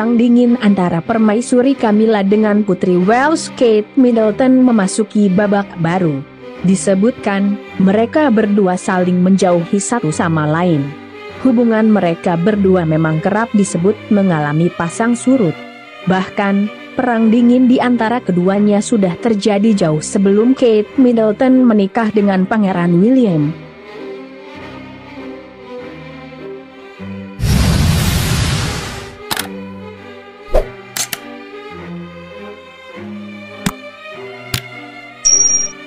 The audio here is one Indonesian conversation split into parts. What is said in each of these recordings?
perang dingin antara permaisuri Camilla dengan Putri Wales Kate Middleton memasuki babak baru. Disebutkan, mereka berdua saling menjauhi satu sama lain. Hubungan mereka berdua memang kerap disebut mengalami pasang surut. Bahkan, perang dingin di antara keduanya sudah terjadi jauh sebelum Kate Middleton menikah dengan Pangeran William.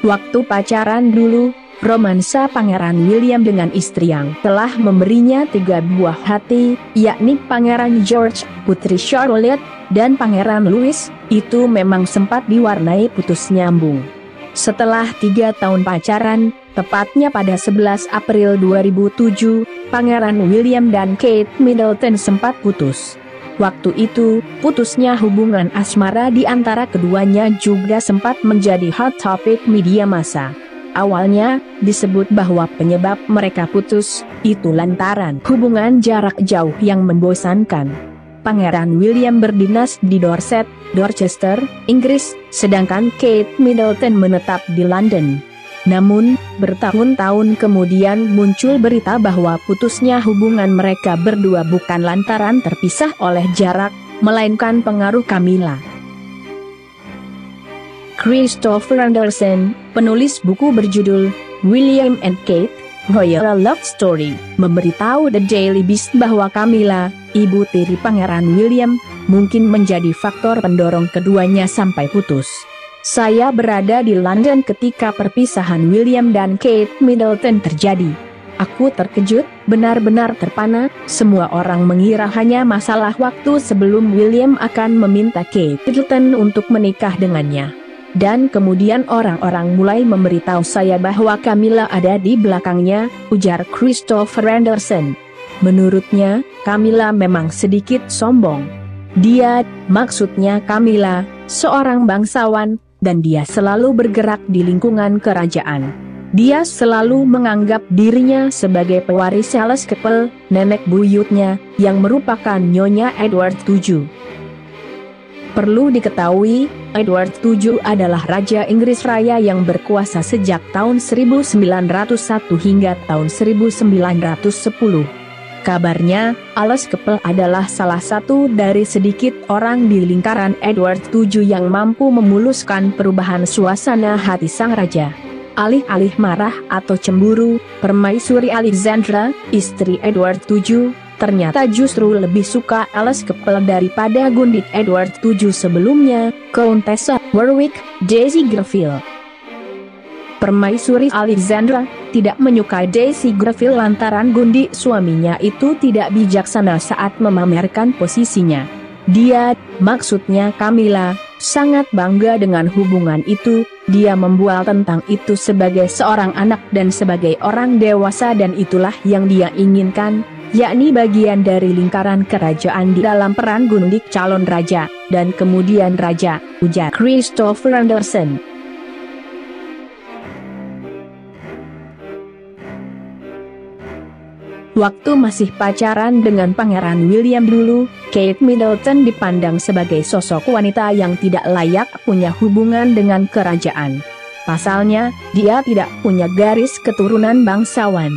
Waktu pacaran dulu, romansa Pangeran William dengan istri yang telah memberinya 3 buah hati, yakni Pangeran George, Putri Charlotte, dan Pangeran Louis, itu memang sempat diwarnai putus nyambung. Setelah 3 tahun pacaran, tepatnya pada 11 April 2007, Pangeran William dan Kate Middleton sempat putus. Waktu itu, putusnya hubungan asmara di antara keduanya juga sempat menjadi hot topic media massa. Awalnya, disebut bahwa penyebab mereka putus, itu lantaran hubungan jarak jauh yang membosankan. Pangeran William berdinas di Dorset, Dorchester, Inggris, sedangkan Kate Middleton menetap di London. Namun, bertahun-tahun kemudian muncul berita bahwa putusnya hubungan mereka berdua bukan lantaran terpisah oleh jarak, melainkan pengaruh Camilla. Christopher Anderson, penulis buku berjudul William and Kate, Royal Love Story, memberitahu The Daily Beast bahwa Camilla, ibu tiri Pangeran William, mungkin menjadi faktor pendorong keduanya sampai putus. Saya berada di London ketika perpisahan William dan Kate Middleton terjadi. Aku terkejut, benar-benar terpana, semua orang mengira hanya masalah waktu sebelum William akan meminta Kate Middleton untuk menikah dengannya. Dan kemudian orang-orang mulai memberitahu saya bahwa Camilla ada di belakangnya, ujar Christopher Anderson. Menurutnya, Camilla memang sedikit sombong. Dia, maksudnya Camilla, seorang bangsawan, dan dia selalu bergerak di lingkungan kerajaan. Dia selalu menganggap dirinya sebagai pewaris Charles Keppel, nenek buyutnya, yang merupakan Nyonya Edward VII. Perlu diketahui, Edward VII adalah Raja Inggris Raya yang berkuasa sejak tahun 1901 hingga tahun 1910. Kabarnya, Charles Keppel adalah salah satu dari sedikit orang di lingkaran Edward VII yang mampu memuluskan perubahan suasana hati sang raja. Alih-alih marah atau cemburu, permaisuri Alexandra, istri Edward VII, ternyata justru lebih suka Charles Keppel daripada Gundit Edward VII sebelumnya, Countess Warwick, Daisy Greville. Permaisuri Alexandra tidak menyukai Daisy Greville lantaran Gundi suaminya itu tidak bijaksana saat memamerkan posisinya. Dia, maksudnya Camilla, sangat bangga dengan hubungan itu. Dia membual tentang itu sebagai seorang anak dan sebagai orang dewasa, dan itulah yang dia inginkan, yakni bagian dari lingkaran kerajaan di dalam peran gundik calon raja, dan kemudian raja, ujar Christopher Anderson. Waktu masih pacaran dengan Pangeran William dulu, Kate Middleton dipandang sebagai sosok wanita yang tidak layak punya hubungan dengan kerajaan. Pasalnya, dia tidak punya garis keturunan bangsawan.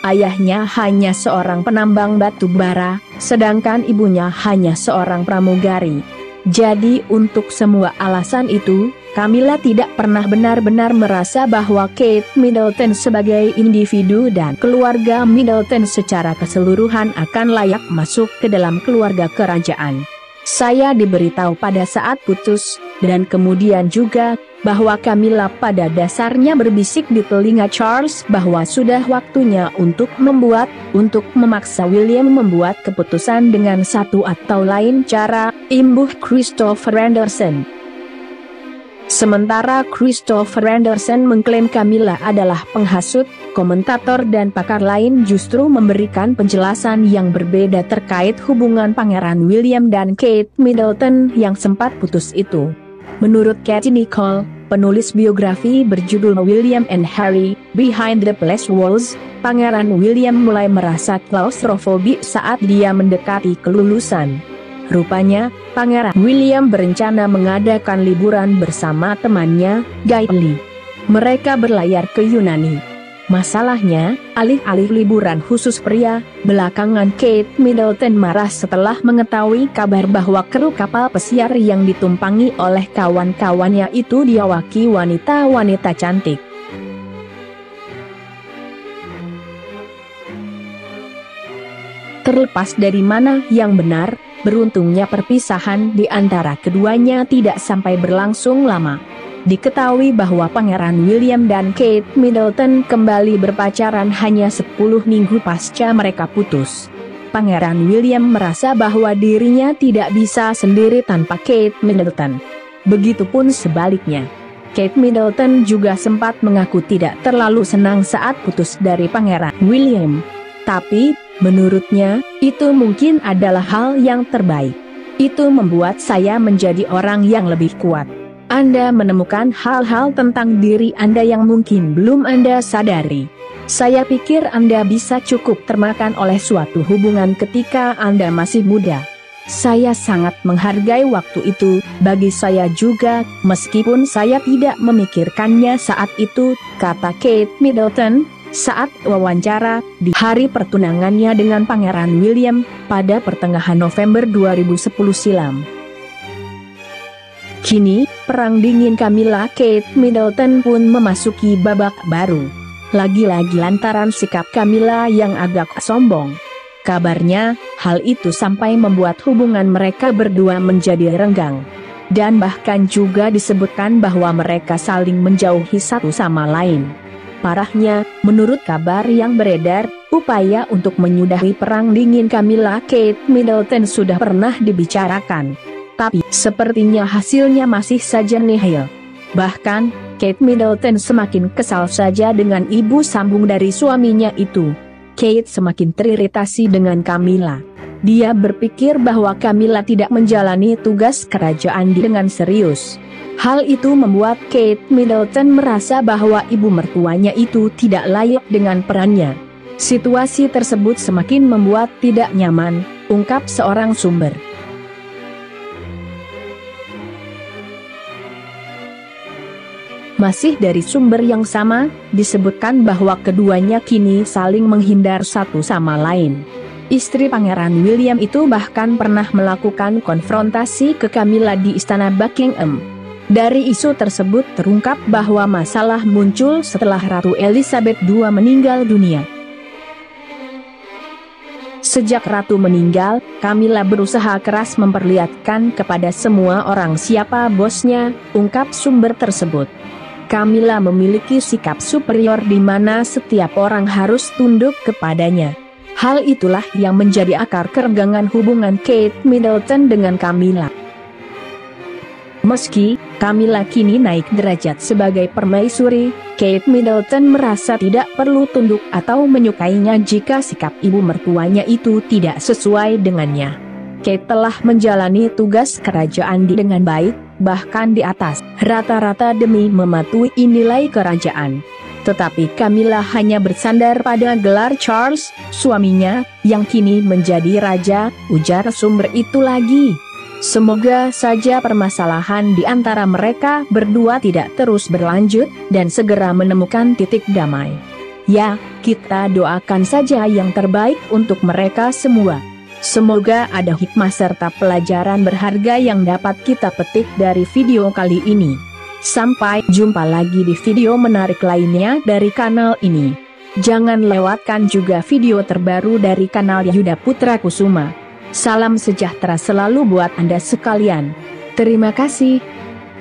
Ayahnya hanya seorang penambang batu bara, sedangkan ibunya hanya seorang pramugari. Jadi untuk semua alasan itu, Camilla tidak pernah benar-benar merasa bahwa Kate Middleton sebagai individu dan keluarga Middleton secara keseluruhan akan layak masuk ke dalam keluarga kerajaan. Saya diberitahu pada saat putus, dan kemudian juga, bahwa Camilla pada dasarnya berbisik di telinga Charles bahwa sudah waktunya untuk memaksa William membuat keputusan dengan satu atau lain cara, imbuh Christopher Anderson. Sementara Christopher Anderson mengklaim Camilla adalah penghasut, komentator dan pakar lain justru memberikan penjelasan yang berbeda terkait hubungan Pangeran William dan Kate Middleton yang sempat putus itu. Menurut Katie Nicholl, penulis biografi berjudul William and Harry, Behind the Palace Walls, Pangeran William mulai merasa klaustrofobik saat dia mendekati kelulusan. Rupanya, Pangeran William berencana mengadakan liburan bersama temannya, Gailey. Mereka berlayar ke Yunani. Masalahnya, alih-alih liburan khusus pria, belakangan Kate Middleton marah setelah mengetahui kabar bahwa kru kapal pesiar yang ditumpangi oleh kawan-kawannya itu diawaki wanita-wanita cantik. Terlepas dari mana yang benar, beruntungnya perpisahan di antara keduanya tidak sampai berlangsung lama. Diketahui bahwa Pangeran William dan Kate Middleton kembali berpacaran hanya 10 minggu pasca mereka putus. Pangeran William merasa bahwa dirinya tidak bisa sendiri tanpa Kate Middleton. Begitupun sebaliknya. Kate Middleton juga sempat mengaku tidak terlalu senang saat putus dari Pangeran William. Tapi, menurutnya, itu mungkin adalah hal yang terbaik. Itu membuat saya menjadi orang yang lebih kuat. Anda menemukan hal-hal tentang diri Anda yang mungkin belum Anda sadari. Saya pikir Anda bisa cukup termakan oleh suatu hubungan ketika Anda masih muda. Saya sangat menghargai waktu itu, bagi saya juga, meskipun saya tidak memikirkannya saat itu, kata Kate Middleton, saat wawancara di hari pertunangannya dengan Pangeran William, pada pertengahan November 2010 silam. Kini, perang dingin Camilla Kate Middleton pun memasuki babak baru. Lagi-lagi lantaran sikap Camilla yang agak sombong. Kabarnya, hal itu sampai membuat hubungan mereka berdua menjadi renggang. Dan bahkan juga disebutkan bahwa mereka saling menjauhi satu sama lain. Parahnya, menurut kabar yang beredar, upaya untuk menyudahi perang dingin Camilla Kate Middleton sudah pernah dibicarakan. Tapi, sepertinya hasilnya masih saja nihil. Bahkan, Kate Middleton semakin kesal saja dengan ibu sambung dari suaminya itu. Kate semakin teriritasi dengan Camilla. Dia berpikir bahwa Camilla tidak menjalani tugas kerajaan dengan serius. Hal itu membuat Kate Middleton merasa bahwa ibu mertuanya itu tidak layak dengan perannya. Situasi tersebut semakin membuat tidak nyaman, ungkap seorang sumber. Masih dari sumber yang sama, disebutkan bahwa keduanya kini saling menghindar satu sama lain. Istri Pangeran William itu bahkan pernah melakukan konfrontasi ke Camilla di Istana Buckingham. Dari isu tersebut terungkap bahwa masalah muncul setelah Ratu Elizabeth II meninggal dunia. Sejak Ratu meninggal, Camilla berusaha keras memperlihatkan kepada semua orang siapa bosnya, ungkap sumber tersebut. Camilla memiliki sikap superior di mana setiap orang harus tunduk kepadanya. Hal itulah yang menjadi akar kerenggangan hubungan Kate Middleton dengan Camilla. Meski Camilla kini naik derajat sebagai permaisuri, Kate Middleton merasa tidak perlu tunduk atau menyukainya jika sikap ibu mertuanya itu tidak sesuai dengannya. Kate telah menjalani tugas kerajaan dengan baik, bahkan di atas rata-rata demi mematuhi nilai kerajaan. Tetapi Camilla hanya bersandar pada gelar Charles, suaminya, yang kini menjadi raja, ujar sumber itu lagi. Semoga saja permasalahan di antara mereka berdua tidak terus berlanjut, dan segera menemukan titik damai. Ya, kita doakan saja yang terbaik untuk mereka semua. Semoga ada hikmah serta pelajaran berharga yang dapat kita petik dari video kali ini. Sampai jumpa lagi di video menarik lainnya dari kanal ini. Jangan lewatkan juga video terbaru dari kanal Yuda Putra Kusuma. Salam sejahtera selalu buat Anda sekalian. Terima kasih.